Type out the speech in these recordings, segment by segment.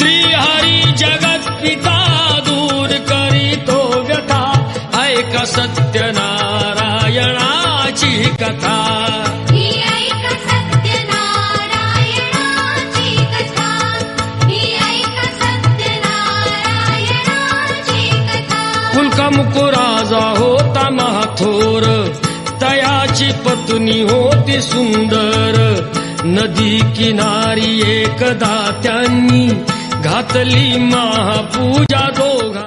श्रीहरी जगत पिता दूर करीतो व्यथा ऐका सत्यनारायणाची कथा मुकुराजा होता महाथोर तयाची पत्नी होती सुंदर नदी किनारी एकदा त्यांनी घातली महापूजा दोघा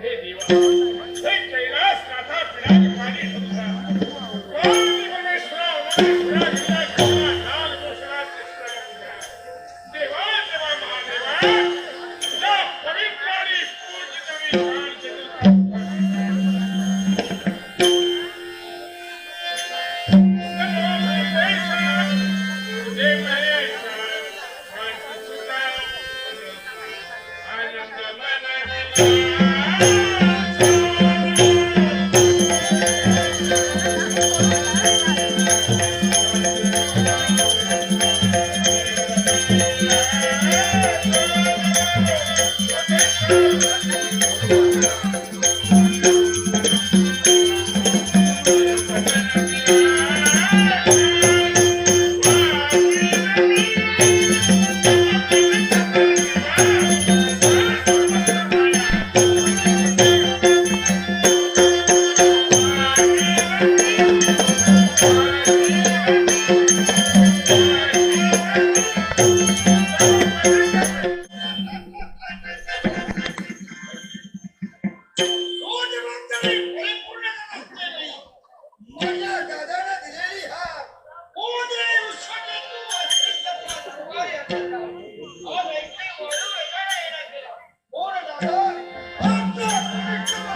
हे कैलासनाथा तो जबाबदारी परिपूर्ण असलेली माझ्या दादाने दिलेली हा ओझे विश्वकेतू अत्यंत प्रवाह यात्रा आज ऐकले वळू वेगळा येणार केला कोण दादा आपला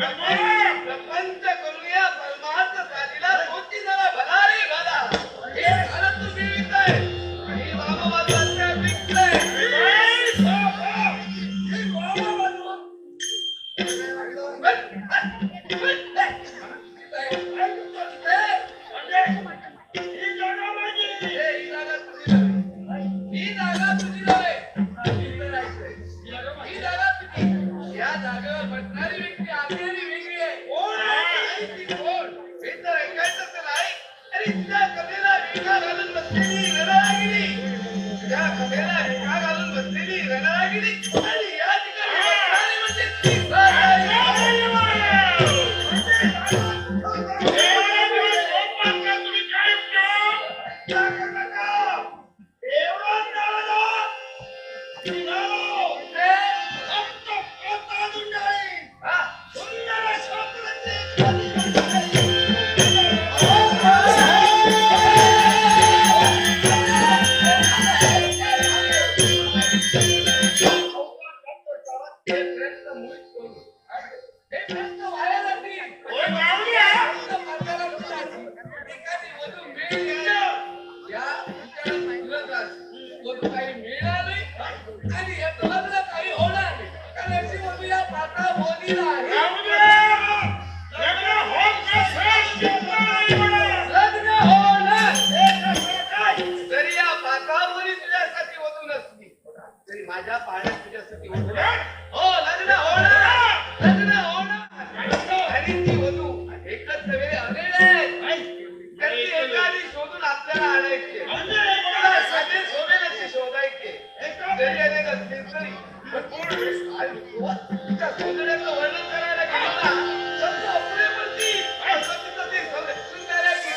प्रपंच करूया परमार्थ साधीला तोची जरा भला रे भला हे झालं तू मिळतंय आणि वामवादाचे विकतंय ही जागा तुझी नव्हे ही जागा तुझी या जागेवर बसणारी व्यक्ती आपल्याली वेगळी आहे कोण आहे ती कोण हे तर ऐकायचं तर नाही तरी तुझ्या कथेला रेखा घालून बसलेली रणरागिणी तुझ्या कथेला रेखा घालून बसलेली रणरागिणी आणि या ठिकाणी बसणारी म्हणजे ती काही मिळालं आणि याचं लग्न काही होणार नाही. कारण याची मम्मी या पाता बोलीला आहे. जाऊ दे. लग्न होत नसेल, लग्न होणार. हे कसं काय? जरी या पाता बोली तुझ्यासाठी वधू नसली तरी माझ्या पाण्यात तुझ्यासाठी वधू आहे. हो लग्न होणार. लग्न होणार. आणि ती वधू एकच नव्हे अनेक आहेत. त्यांची एखादी शोधून आपल्याला आणायची आहे. तुला साधे सोनेलाचे शोधायचे. जरी अनेक असतील तरी पण तुझ्या शोधण्याचं वर्णन करायला गेलो ना शब्द अपुरे पडतील. असं तिचं ते सुंदर आहे की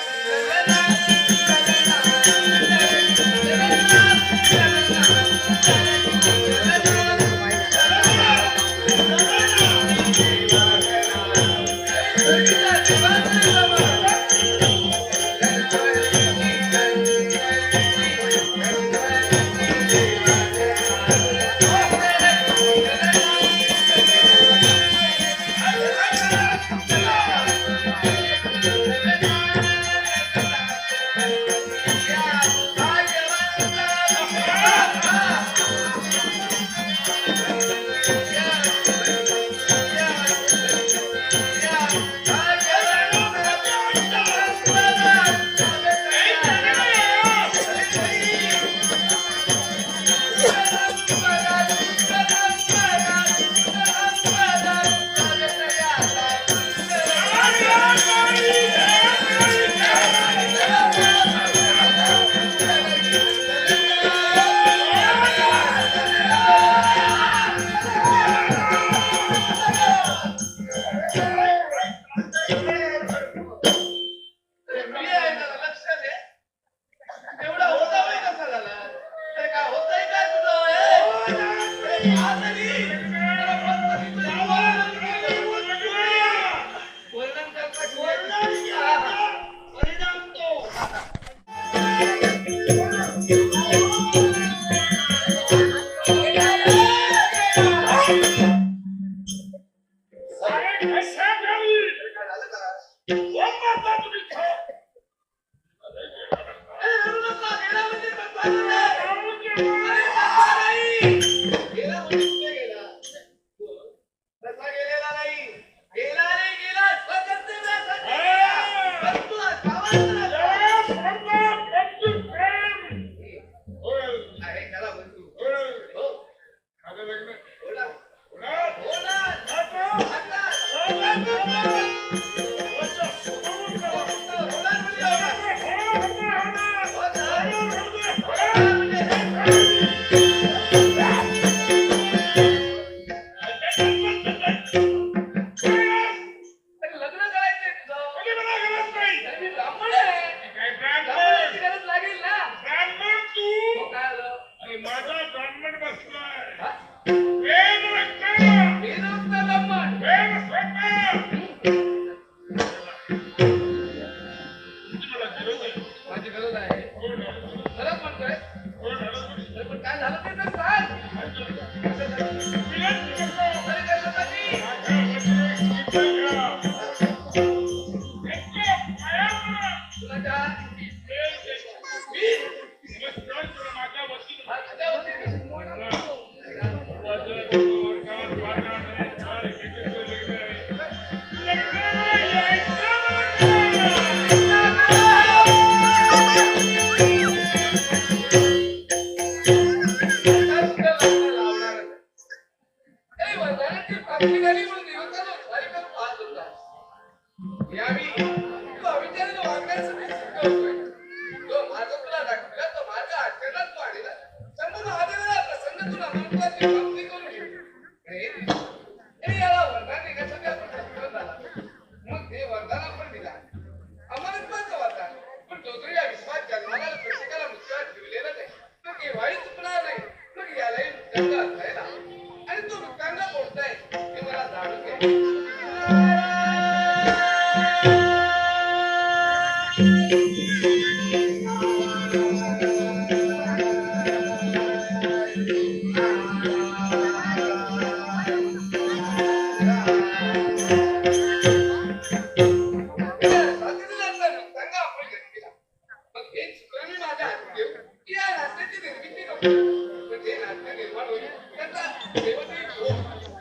होईल. त्याचा देवती हो,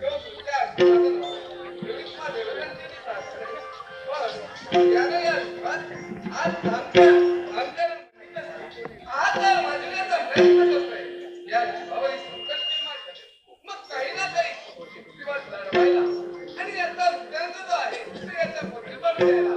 तो तुमच्या आशीर्वादानं योगेश्वर देवरांनी प्रार्थना केली. पण यानं या युगात आज आज वाजवण्याचा प्रयत्न करतोय. या जीवावरील संकट निर्माण झाले. मग काही ना काही पृथ्वीवर लढवायला आणि याचा उद्यांत जो आहे तो याचा प्रतिबंध द्यायला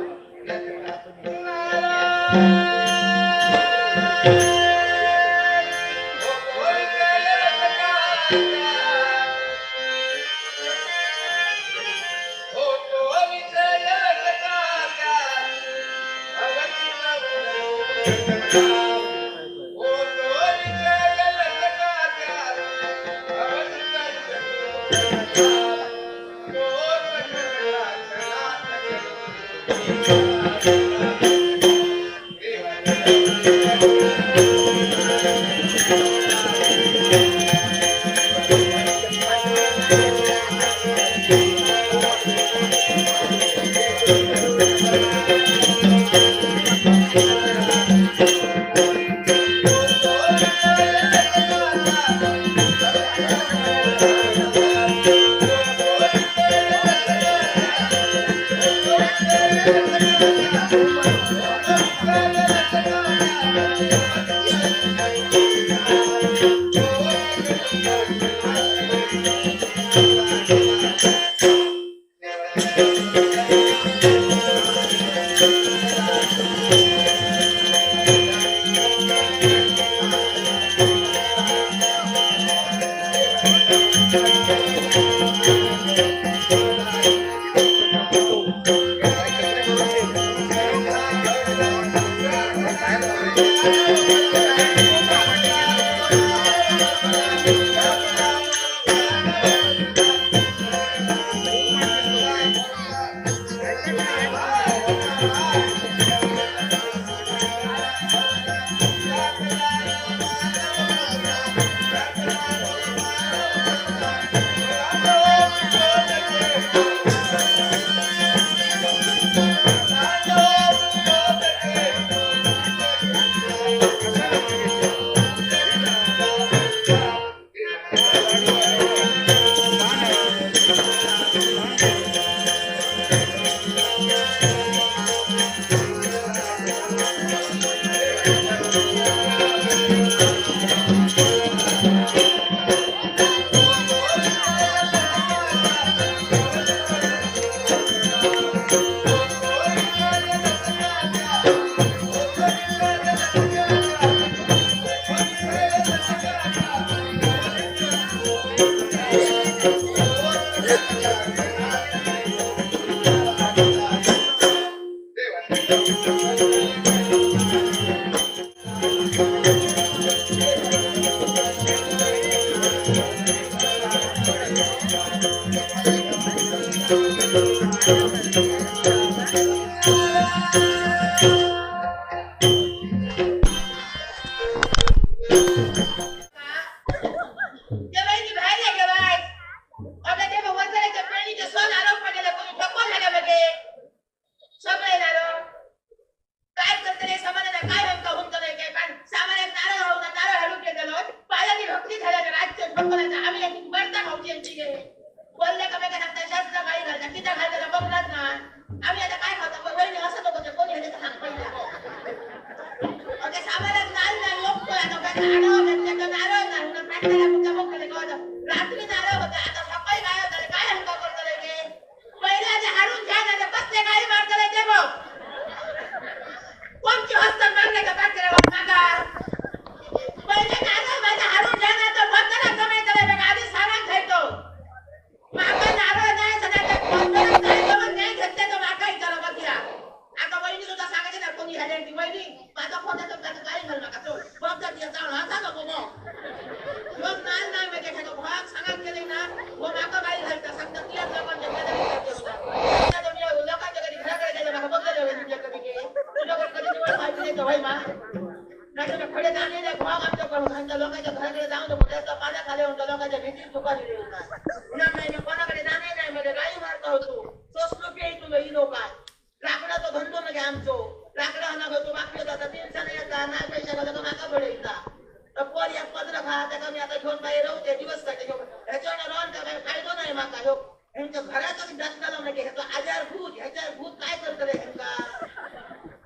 आता घेऊन बाहेर राहू ते दिवस काढते घेऊन ह्याच्यावर राहून काय फायदो नाही माका ह्यो ह्यांच्या घरातच जास्त लावून की ह्याचा ह्याच्यावर भूत काय करतं रे ह्यांका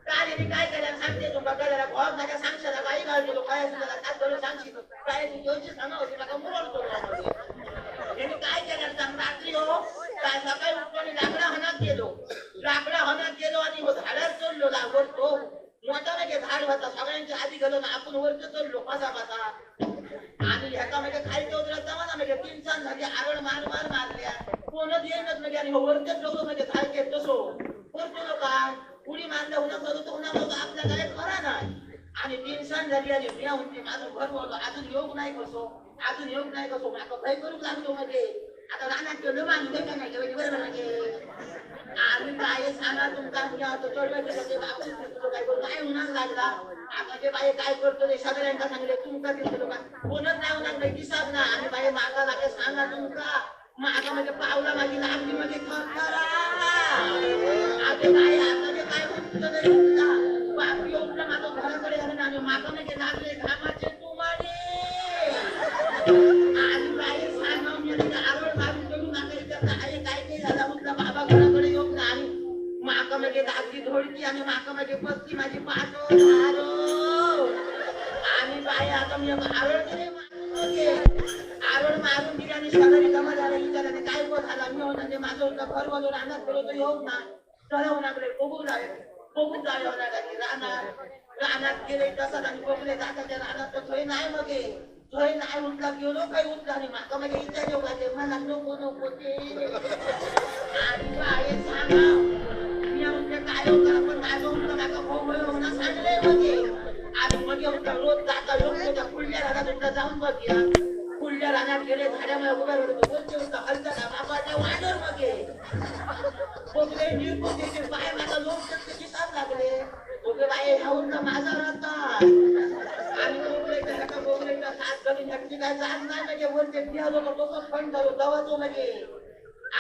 काय यांनी काय केलं सांगते तुमका काय भाव माझ्या सांगशाला बाई घालतो काय तुला सात धरून सांगशील काय तू योची सांगा होती नका मुरडतो यांनी काय केलं सांग रात्री हो काय सकाळी उठून लाकडा हनात गेलो आणि झाडावर चढलो लागवड तो मोठा नाही झाड होता सगळ्यांच्या आधी गेलो ना आपण वरती चढलो कसा आणि ह्याचा म्हणजे खाली उतरत जावा ना म्हणजे 3 तास झाले आरड मारल्या कोणच येईनच म्हणजे आणि वरतीच लोक म्हणजे झाड घेत तसो करतो लोक उडी मारल्या उन्हा करतो उन्हा आपल्या काय खरा नाही आणि 3 तास झाली आणि मी म्हणते माझं घर बोलतो अजून योग नाही कसो माझं भय करू लागलो म्हणजे आता रानात गेलो मागं का नाही बरोबर म्हणजे आम्ही काय सांगा तुमचा चढवायचे काय होणार लागला आता ते बाई काय करतो ते सगळ्यांना सांगले तुमका दिसतो का कोणच नाही होणार नाही दिसत ना आणि बाई मागा लागे सांगा तुमका मागा म्हणजे पावला माझी लागली म्हणजे आता बाई आता ते काय म्हणतो बापी उठला माझं घराकडे आलं आणि मागा म्हणजे लागले घामाचे तुमाने आणि बाई सांगा म्हणजे आवड मारून करून नाकायचं काय झाला म्हटलं बाबा घराकडे येऊन आणि माका म्हणजे लागली धोडकी आणि माका म्हणजे बसली माझी पाठो आणि बाई आता मी आवड मारून दिली आणि सगळी जमा झाला विचाराने काय बोल झाला मी होता माझं होतं घर बोलून राहणार तो येऊन ना चढवून लागले बघून जावे राहणार गेले तसंच आणि बघले जातात त्या राहणार तर सोय नाही मग सोय नाही उठला गेलो काही उठला नाही माका म्हणजे इथे जेवढा मला नको ते आणि बाई सांगा मी म्हणजे काय होतं पण काय होतं नका होणं सांगले म्हणजे आणि मग रोज जाता लोक कुठल्या राहणार जाऊन बघ कुठल्या राहण्यात गेले झाड्यामुळे उभ्या होतो हलता बाबाच्या वाढर मगे बघले निर्बंधीचे बाय माझा लोक दिसायला लागले ओके बाई हाऊन माझा राहता आणि बोगले सात घरी नक्की काय जात नाही म्हणजे वरते लोक तो पण दवा तो म्हणजे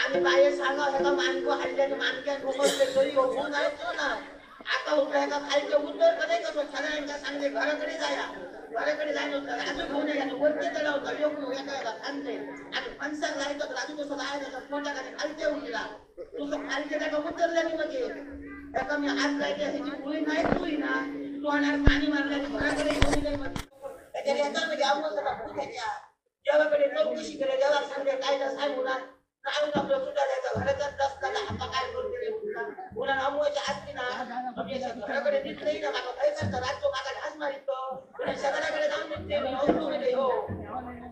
आणि बाई सांगा ह्याला मानको हल्ल्याने मानक्या ठोकरले तरी होऊन जायचो ना आता उठला ह्याला खालचे उत्तर कडे कसो सगळ्यांच्या सांगले घराकडे जायला होतं राजू घेऊन यायला वरती त्याला होता योग एका सांगते आणि फणसाला जायचं तर राजू कसं जायचं पोटाकडे खालचे उठला तुझं खालचे त्याला उतरल्याने म्हणजे त्याचा मी हात जायचे ह्याची पुळी नाही पुळी ना तू होणार पाणी मारल्याने घराकडे घेऊन गेले त्याच्या याचा म्हणजे आवड त्याच्या देवाकडे चौकशी केली देवा सांगते काय सांगू ना काय आपलं सुद्धा द्यायचा घराचाच रस्ता आता काय करते मुलांना अमोच्या आजची ना घराकडे दिसत नाही ना मागा काय करता राजो मागा ढास मारितो सगळ्याकडे जाऊन दिसते हो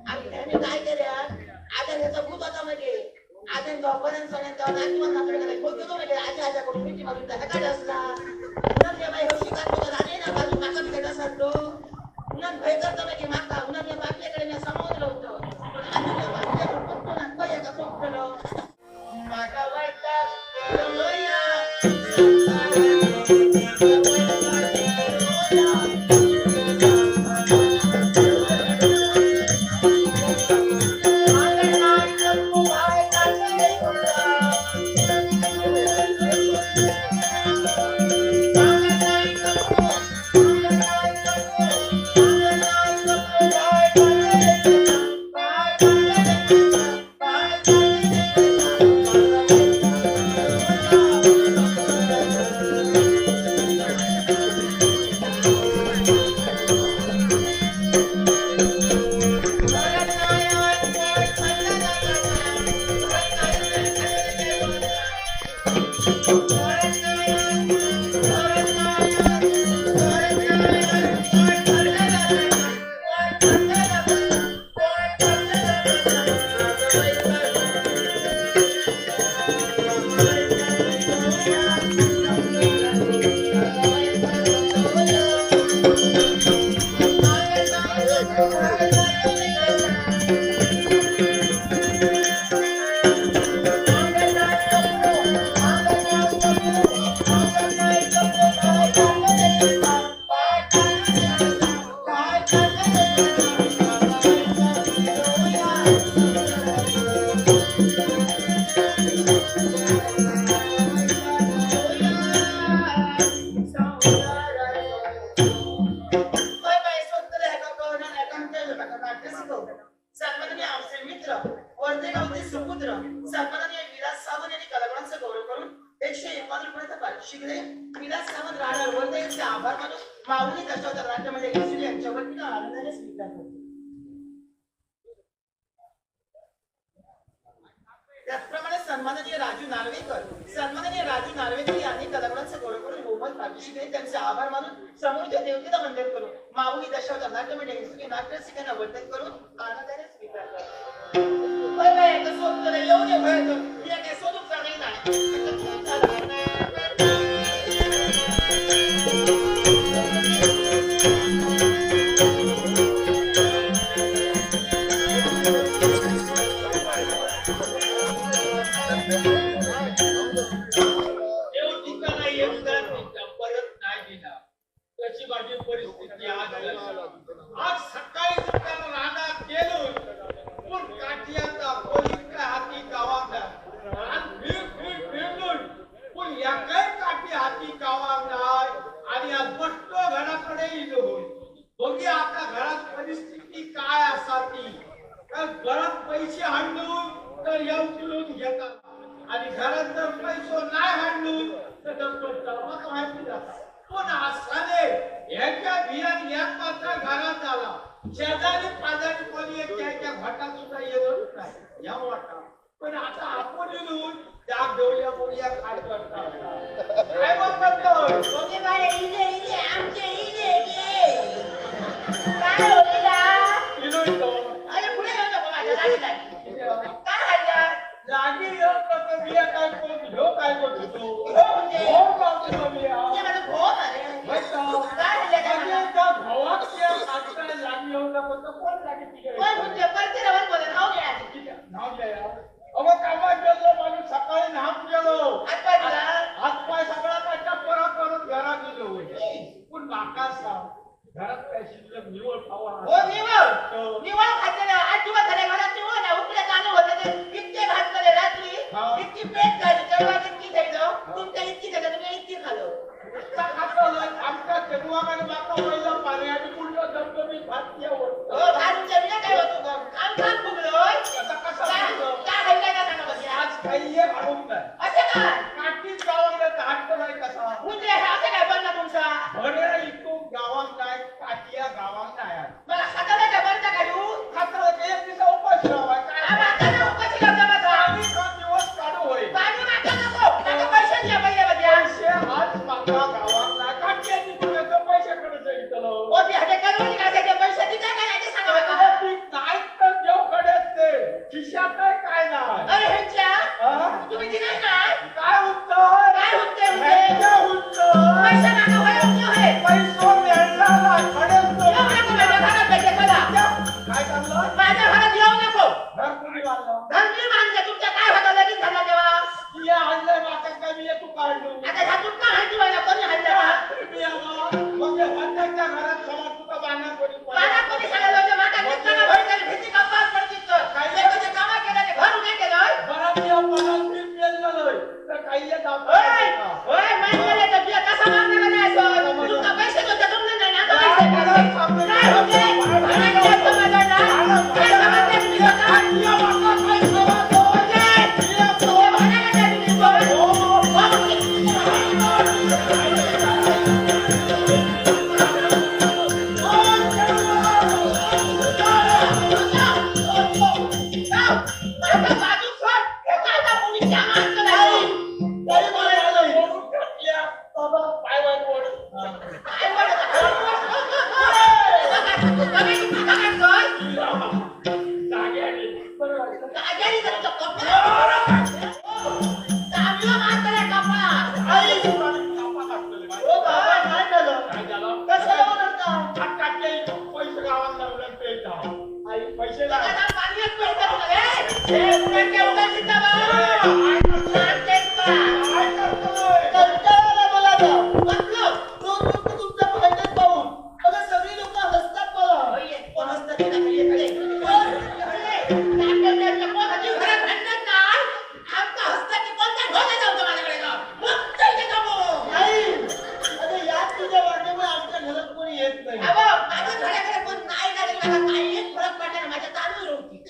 आणि त्याने काय केले आता ह्याचा भूत होता म्हणजे आता जोपर्यंत सगळ्यांच्या बोलतो म्हणजे आजा करून मिठी मारून त्याकडे असला उन्हात बाई हो शिकार राणे ना बाजू मागा भेट असतो उन्हात भय करता म्हणजे मागा उन्हात बापल्याकडे मी समोर होतो मागा सन्माननीय आमचे मित्र वर्धेगावचे सुपुत्र सन्माननीय विलास सावंत यांनी कलाकारांचा गौरव करून 151 रुपयाचा पारितोषिक दिले. विलास सावंत राहणार वर्धे यांचे आभार मानून माऊली दशावतार नाट्यमध्ये घेतलेले यांच्या वतीनं आनंदाने स्वीकार करतो. त्याचप्रमाणे सन्माननीय राजू नार्वेकर यांनी कलाकारांचा गौरव करून बहुमत पारितोषिक दिले. त्यांचे आभार मानून समोरच्या देवतेला वंदन करून माऊली दशावतार नाट्यमध्ये घेतलेले नाट्य रसिकांना वंदन करून आनंदाने स्वीकार करतो. कसं होतं येऊ दे भय काय सोडून जाणार नाही. माझी परिस्थिती आज सकाळी त्याला रानात गेलो पण काठियाचा पोलिसच्या हाती गावात आणि फिरून पण या काही काठी हाती गावात नाही आणि आज बसतो घराकडे इलो बघी आता घरात परिस्थिती काय असावी घरात पैसे हाणून तर येऊन घेतात आणि घरात जर पैसे नाही हाणून तर माहिती जातात. पण असाने ह्याच्या भियान या मात्र घरात आला शेजारी पाजारी कोणी त्याच्या घाटात सुद्धा येतच नाही या वाटा. पण आता आपण येऊन त्या डोळ्या बोळ्या काय करतात काय म्हणतो ओके बाय इले इले आमचे इले इले काय होईला अरे पुढे जाऊ नको माझ्या लागला काय हल्ला लागी तर बिया काय करतो काय करतो म्हणजे हो करतो बिया ते मला फोन आले काय हल्ला त्या भावाच्या काटकाला लागी होता कोण लागी तिकडे कोण म्हणजे परते रवण बोलत नाव घ्या नाव घ्या अहो कामात गेलो माणूस सकाळी नाम गेलो हातपाय दिला हातपाय सगळा त्याच्या परा करून घरात गेलो पण नाका सांग घरात काय शिल्लक निवड खावा हो निवळ खाल्लेलं 8 दिवस झाले घरात निवळ ना उकडे कान होते ते इतके घातलेले रात्री इतकी पेट झाली तेव्हा इतकी खायचं तुमच्या इतकी झालं तुम्ही इतकी खालो आमच्या तेव्हाकडे बाका पहिला पाणी आणि पुढलं धबधबी भात केवळ हो भातच्या बिना काय होतो काम फुगलोय आता कसं काय हल्ला का सांगा बघ आज काही एक आणून नाही असं काय काठीच गावाला हात नाही कसा म्हणजे असं काय बनला तुमचा भरेला इतकं गावात नाही काठिया गावात नाही मला हाताला काय बनता का तू खात्र एक दिवसा उपास राहावा काय आता उपाशी करता माझा आम्ही 2 दिवस काढू होय पाणी मागता नको नका पैसे द्या पहिले बद्या पैसे आज मागा गावात नाही काठियाची तुझ्या पैशाकडे जाईल ओ ती हटे करून का ते पैसे दिले का नाही ते सांगा बघा नाही तर देवकडेच ते खिशात काय नाही अरे ह्यांच्या तुम्ही दिले नाही काय उत्तर काय होते म्हणजे उत्तर पैसे मागा होय होय पैसो मिळाला खडेच येऊ नको माझ्या घरात पैसे मला काय चाललं माझ्या घरात येऊ नको घर कुणी बांधलं धर्मी माणसं तुमच्या काय होतं लगीन झालं तेव्हा या हल्ले माता काय मी तू काढलो आता ह्या तुमका हाती व्हायला कोणी हल्लं मग वंदाच्या घरात समोर तुका बांधणार कोणी मला कोणी सांगितलं होतं माता निघताना भरी तरी भीती कपाल पडतीच तर काय म्हणजे कामा केलं ते घर उभे केलं बरं मी आपल्याला पीठ पेललोय तर काही एक होय माहिती तर तुला कसा मागणार नाही असं तुमका पैसे देतो तुमने नाही ना पैसे काय होते मला जास्त मजा ना काय समजते तुम्ही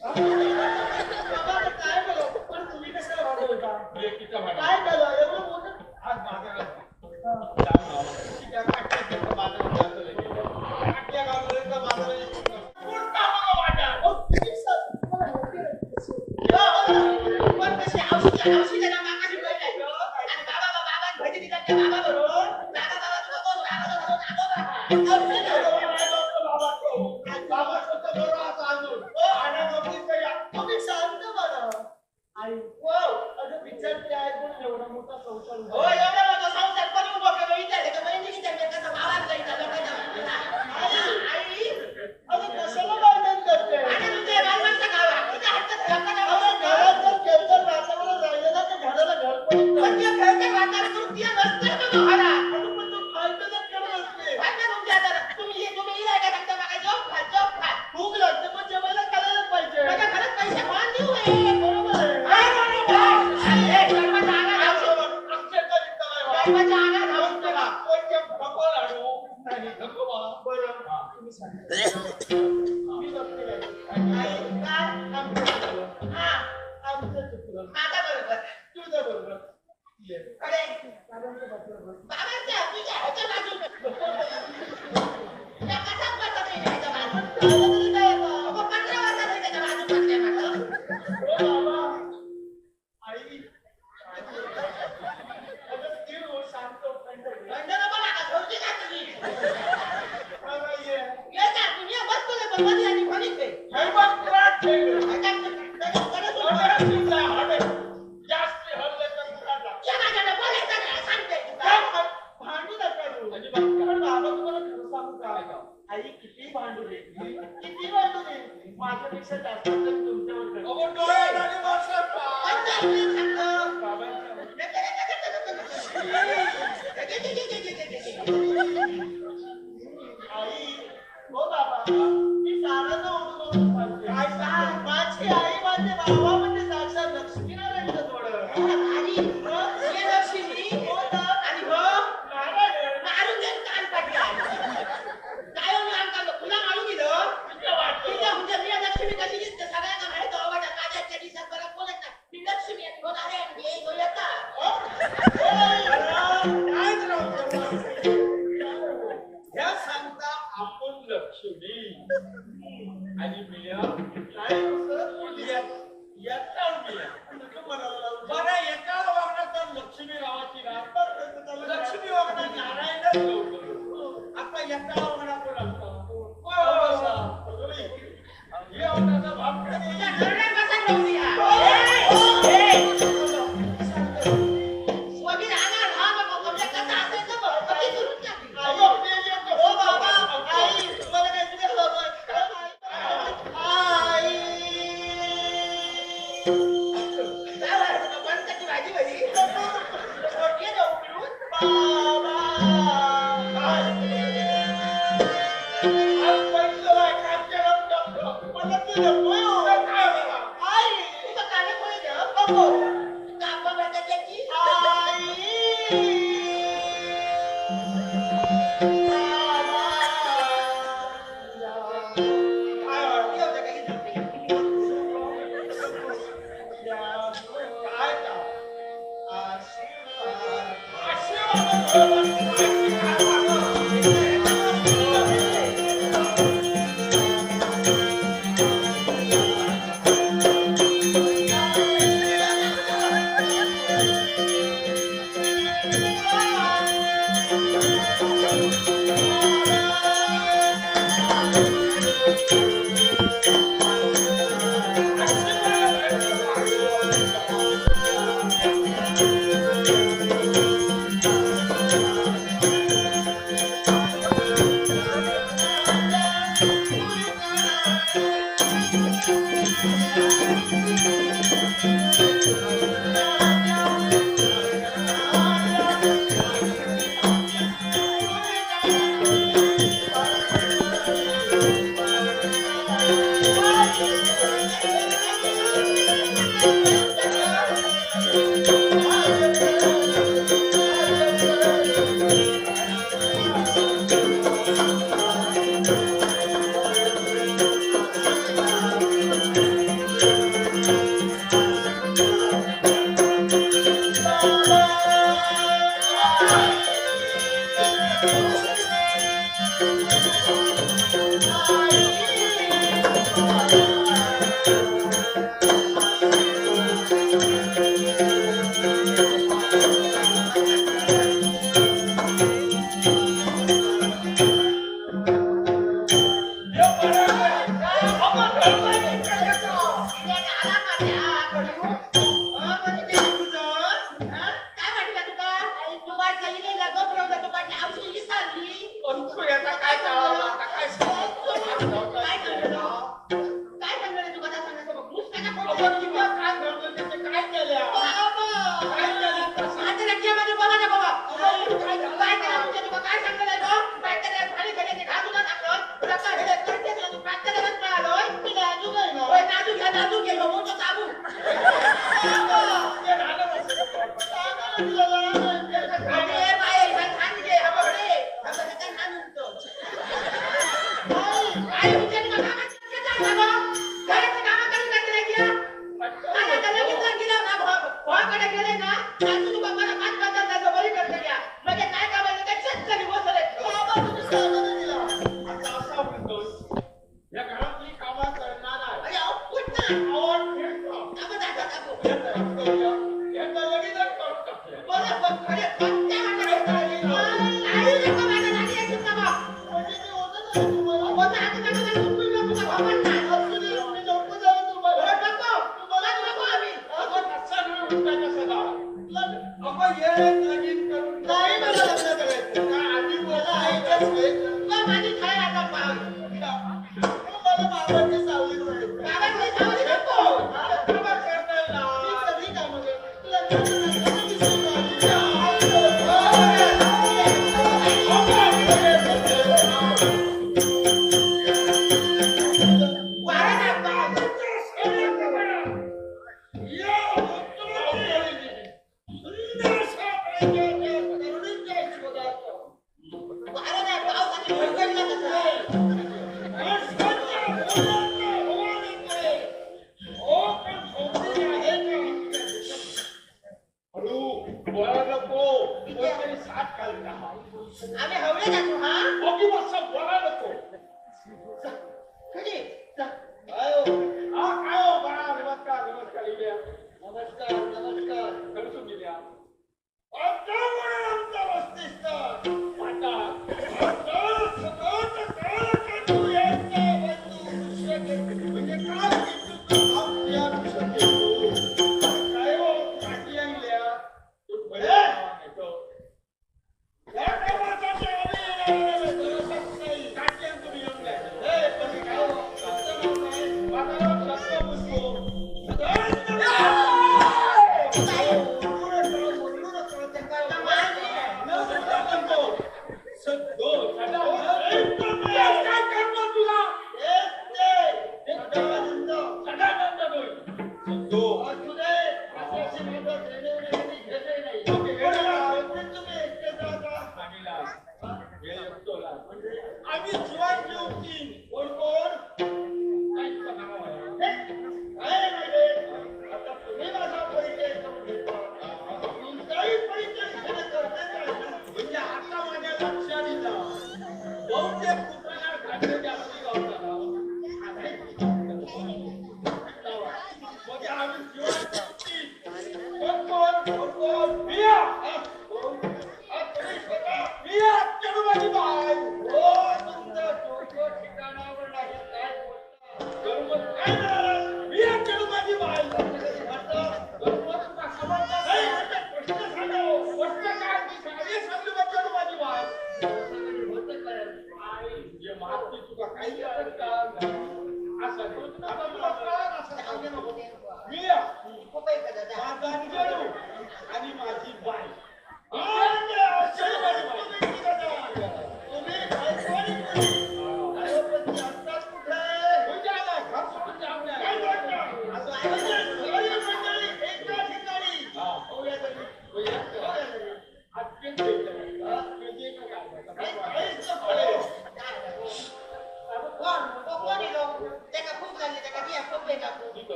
बाबा काय बोलू पण तुम्ही कशाला भांडत होता लेकीचा भाडा. काय झालं एवढं मोठं आज बाजारात जाम नाव. त्या काट्याच्या बाजारात जातो लगे. काट्या गावला बाजारात कोणता बघा वाटा. तुम्ही सर तुम्हाला मोठी पण कशी औषधी ना मागाशी कळलंय आणि बाबा भजी दिला त्या बाबा बरोबर बाबा तुला कोण बाबा स्वतः बरोबर आता अजून. आणि नोकरी करूया. तुम्ही शांत बरं आई वाव अगं विचारते आहे कोण एवढा मोठा संसार हो एवढा मोठा संसार पण उभा केला विचारले का बहिणी विचारले कसा बाबा जायचा आई अगं कशाला भांडण करते आणि तुझे बालमांचा गावा तुझ्या हातात घरात जर खेळतर वातावरण राहिलं ना तर घराला घर पडतं पण त्या खेळतर वातावरण करून ती नसते ना तुम्हाला अगं पण तू फालतूच करत असते फालतू तुमच्या हातात तुम्ही इलाय का टाकता बघा जॉब खा भूक लागते पण जेवायला करायलाच पाहिजे माझ्या घरात पैसे कोण देऊ बरोबर माझ्यापेक्षा जास्त तुमच्यावर माझी आई माझे बाबा म्हणजे साक्षात लक्ष्मीनारायणचं थोडं आणि लक्ष्मी आणि मारून देत कान पडला काय तुला मारून दिलं म्हणजे मी लक्ष्मी कशी दिसते सगळ्यांना माहित माझ्या दिवसात बरं बोलत ना मी लक्ष्मी ह्या सांगता आपण लक्ष्मी आणि मिया काय येता बरं येता वागण्यात लक्ष्मी गावाची लक्ष्मी वागण्यात नारायण आता येता वागण्यात कोण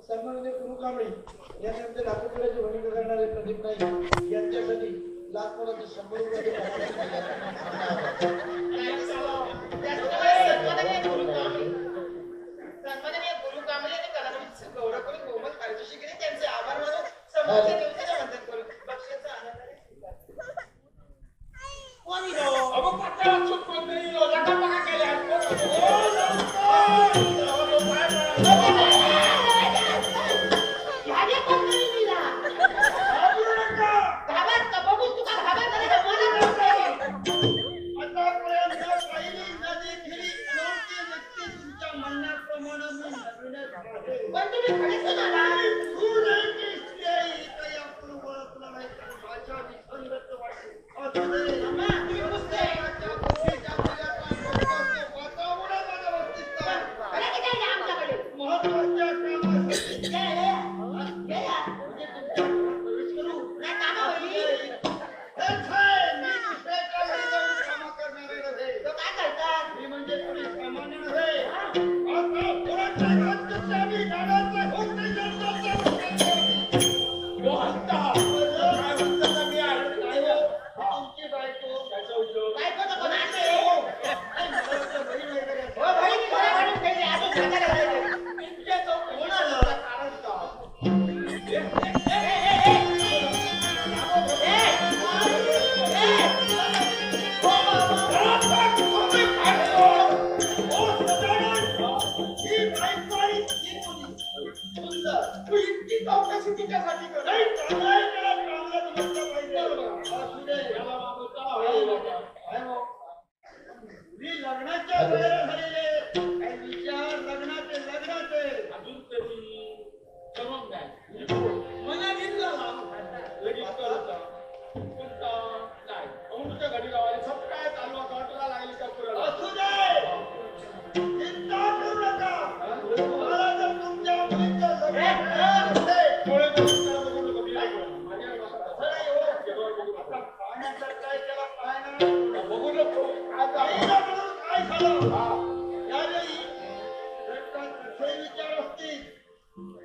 सन्माननीय गुरु कांबळे यांच्यामध्ये लाखोपतीची भूमिका करणारे प्रदीप नाईक यांच्यासाठी लाखोला 100 रुपये त्यांचे आभार मानून समोरच्या दिवसाच्या मदत करू बक्षीचा कोणी अगं पत्ता चुकून नाही लगा बघा केल्या लग्नाच्या वेळेला झालेले काही विचार लग्नाचे अजून कधी जमत नाही मना घेतला लगेच करता कोणता नाही अमुकच्या घडी लावायला सब काय चालू होतं तुला लागली का पुराला असू दे चिंता करू नका तुम्हाला जर तुमच्या मुलीचं लग्न डोळे बघून त्याला बघून नको मी नाही बोलणार. माझ्या खरंय हो. डोळे बघून आता पाहण्याचं काय त्याला पाहणं बघू नको आता आईला म्हणून काय झालं यावेळी जर का तसे विचार असतील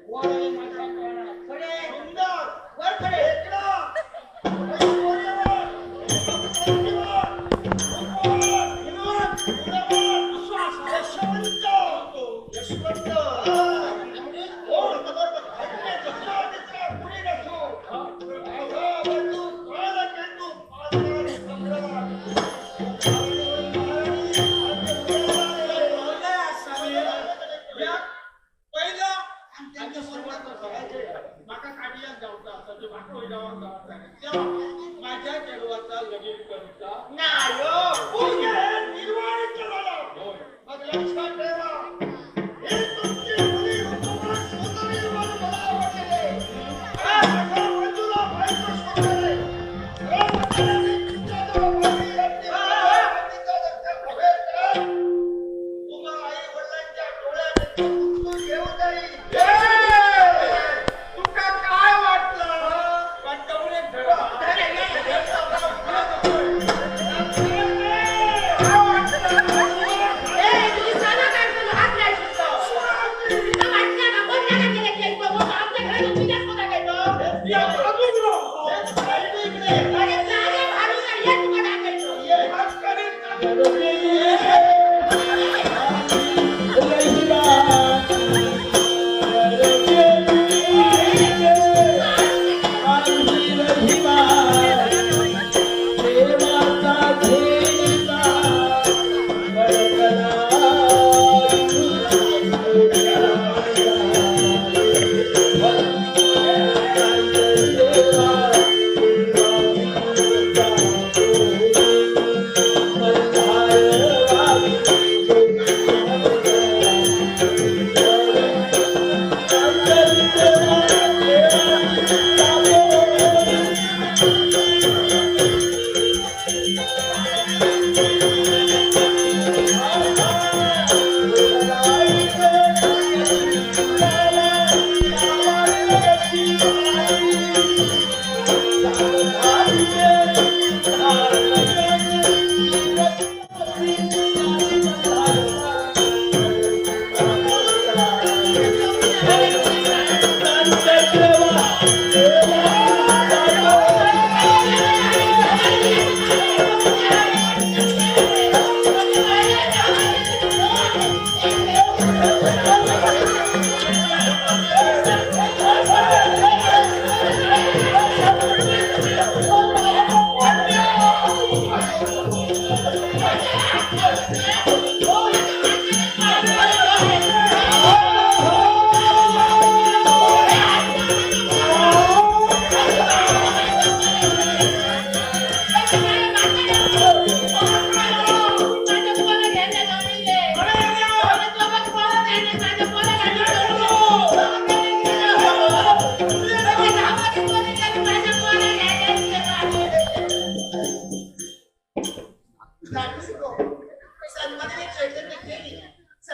वडे माझ्या कानात खडे सुंदर वर खडे इकडं माझ्या जन्माचा लगीन करूचा नाही हो. निर्वाण केला मग लक्षात ठेवा हे तुमची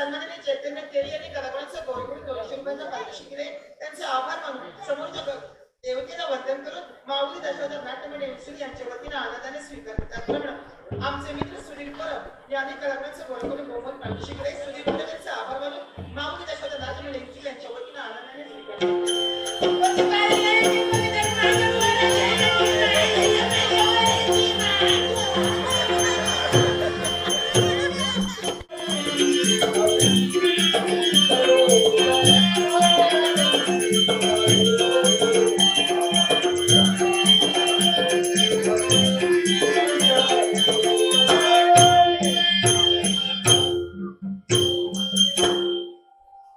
सन्माननीय चैतन्य केळी यांनी कलाकारांचं गौरवून 200 रुपयांचा पारितोषिक दिले. त्यांचे आभार मानून समोरच्या देवतेला वंदन करून माऊली दशोधर नाट्यमंडळ इन्स्टिट्यूट यांच्या वतीने आनंदाने स्वीकार करतात. आमचे मित्र सुधीर परब यांनी कलाकारांचं गौरवून बहुमत पारितोषिक दिले. सुधीर परब यांचे आभार मानून माऊली दशोधर नाट्यमंडळ इन्स्टिट्यूट यांच्या वतीने आनंदाने स्वीकार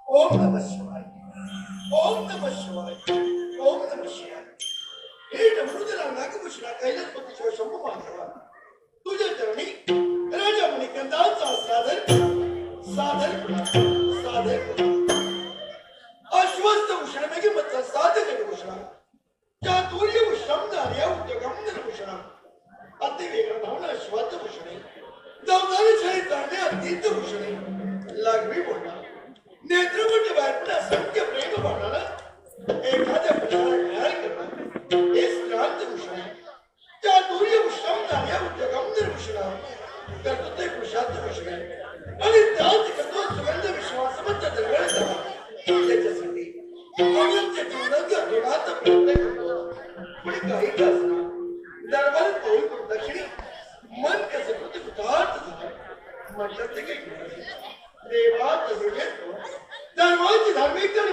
ओम नमः शिवाय ओम नमः शिवाय ओम नमः शिवाय हे नमृदला नागभूषणा कैलासपती शिव शंभू महादेवा तुझ्या चरणी राजा मणिकंदाचा सादर अश्वस्त भूषण मेघे मत्सा साधक भूषण चातुर्य भूषण नार्या उद्योगम निर्भूषण अतिवेग धावना अश्वस्त भूषणे धावणारे छळे जाणे अत्यंत भूषणे लागवी बोलणं नेत्रपट बातम्या असंख्य प्रेम भावनाला एखाद्या पुरुषाला घायल करणं हे क्रांत भूषण आहे. चातुर्य भूषण नार्या उद्योगम निर्भूषण करतो ते पुरुषार्थ भूषण आहे आणि त्याच करतो सुगंध विश्वासमंत दरवेळ झाला त्याच्यासाठी आनंदचे जीवनात अभिमात प्रयत्न करतो. पुढे काही का असणार दरबारात पाऊल करून दक्षिणी मन कसं होते कृतार्थ झालं म्हटलं ते काही देवात धर्माची धार्मिकता आणि